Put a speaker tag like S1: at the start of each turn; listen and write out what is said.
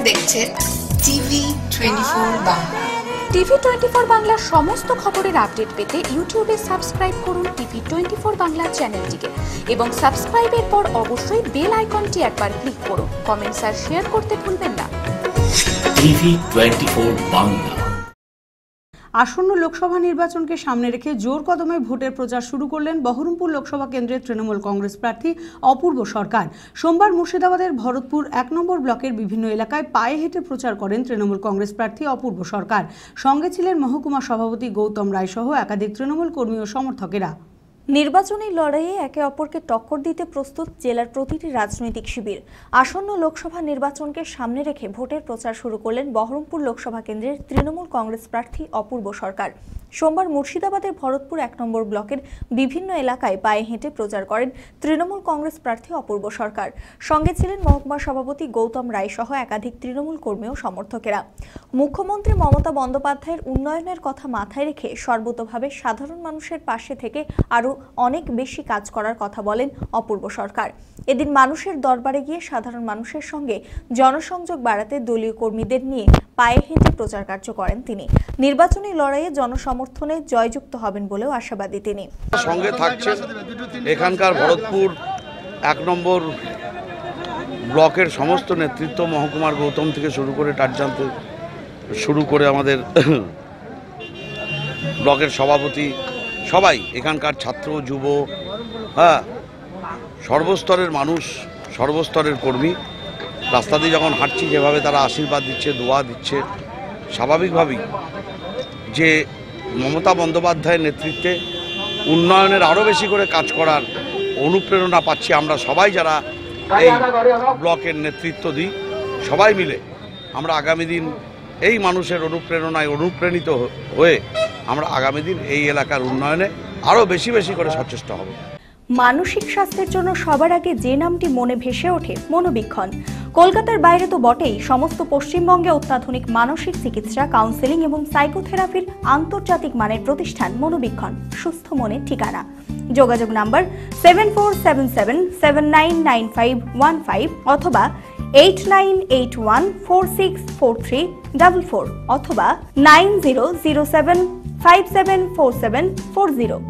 S1: দেখছেন TV 24 Bangla.
S2: TV 24 বাংলার সমস্ত খবরের আপডেট পেতে ইউটিউবে সাবস্ক্রাইব করুন টিভি 24 বাংলা চ্যানেলটিকে এবং সাবস্ক্রাইবের পর অবশ্যই বেল আইকনটি একবার ক্লিক করুন। কমেন্টস আর শেয়ার করতে ভুলবেন না।
S3: টিভি 24 বাংলা।
S4: আসন্ন লোকসভা নির্বাচনকে সামনে রেখে জোর কদমে ভোটের প্রচার শুরু করলেন বহরমপুর লোকসভা কেন্দ্রের তৃণমূল কংগ্রেস প্রার্থী অপূর্ব সরকার। সোমবার মুর্শিদাবাদের ভরতপুর 1 নম্বর ব্লকের বিভিন্ন এলাকায় পায়ে হেঁটে প্রচার করেন তৃণমূল কংগ্রেস প্রার্থী অপূর্ব সরকার। সঙ্গে ছিলেন মহকুমা সভাপতি গৌতম রায় সহ একাধিক তৃণমূল কর্মী ও সমর্থকেরা।
S2: নির্বাচনী লড়াইয়ে একে অপরকে টক্কর দিতে প্রস্তুত জেলার প্রতিটি রাজনৈতিক শিবির। আসন্ন লোকসভা নির্বাচনকে সামনে রেখে ভোটের প্রচার শুরু করলেন বহরমপুর লোকসভা কেন্দ্রের তৃণমূল কংগ্রেস প্রার্থী অপূর্ব সরকার। সোমবার মুর্শিদাবাদের ভরতপুর 1 নম্বর ব্লকের বিভিন্ন এলাকায় পায়ে হেঁটে প্রচার করেন তৃণমূল কংগ্রেস প্রার্থী অপূর্ব সরকার। সঙ্গে ছিলেন মহকুমা সভাপতি গৌতম রায় সহ একাধিক তৃণমূল কর্মী ও সমর্থকেরা। মুখ্যমন্ত্রী মমতা বন্দ্যোপাধ্যায়ের উন্নয়নের কথা মাথায় রেখে সর্বতোভাবে সাধারণ মানুষের পাশে থেকে আরও অনেক বেশি কাজ করার কথা বলেন অপূর্ব সরকার। এদিন মানুষের দরবারে গিয়ে সাধারণ মানুষের সঙ্গে জনসংযোগ বাড়াতে দলীয় কর্মীদের নিয়ে পায়ে হেঁটে প্রচার কার্য করেন তিনি। নির্বাচনী লড়াইয়ে জনসমর্থনে জয়যুক্ত হবেন বলেও আশাবাদী তিনি।
S5: সঙ্গে থাকছেন এখানকার ভরতপুর 1 নম্বর ব্লকের সমস্ত নেতৃত্ব, মহকুমার গৌতম থেকে শুরু করে টারজান শুরু করে আমাদের ব্লকের সভাপতি, সবাই এখানকার ছাত্র যুব, সর্বস্তরের মানুষ, সর্বস্তরের কর্মী রাস্তা দিয়ে যখন হাঁটছি যেভাবে তারা আশীর্বাদ দিচ্ছে, দোয়া দিচ্ছে, স্বাভাবিকভাবেই যে মমতা বন্দ্যোপাধ্যায়ের নেতৃত্বে উন্নয়নের আরও বেশি করে কাজ করার অনুপ্রেরণা পাচ্ছি আমরা সবাই, যারা এই ব্লকের নেতৃত্ব দিই, সবাই মিলে আমরা আগামী দিন এই মানুষের অনুপ্রেরণায় অনুপ্রাণিত হয়ে আমরা আগামী দিন এই এলাকার উন্নয়নে আরও বেশি বেশি করে সচেষ্ট হব।
S2: মানসিক স্বাস্থ্যের জন্য সবার আগে যে নামটি মনে ভেসে ওঠে, মনোবীক্ষণ। কলকাতার বাইরে তো বটেই, সমস্ত পশ্চিমবঙ্গে অত্যাধুনিক মানসিক চিকিৎসা, কাউন্সেলিং এবং সাইকোথেরাপির আন্তর্জাতিক মানের প্রতিষ্ঠান মনোবীক্ষণ, সুস্থ মনের ঠিকানা। যোগাযোগ নাম্বার 7477799515 অথবা 8981464344 অথবা 9007574740।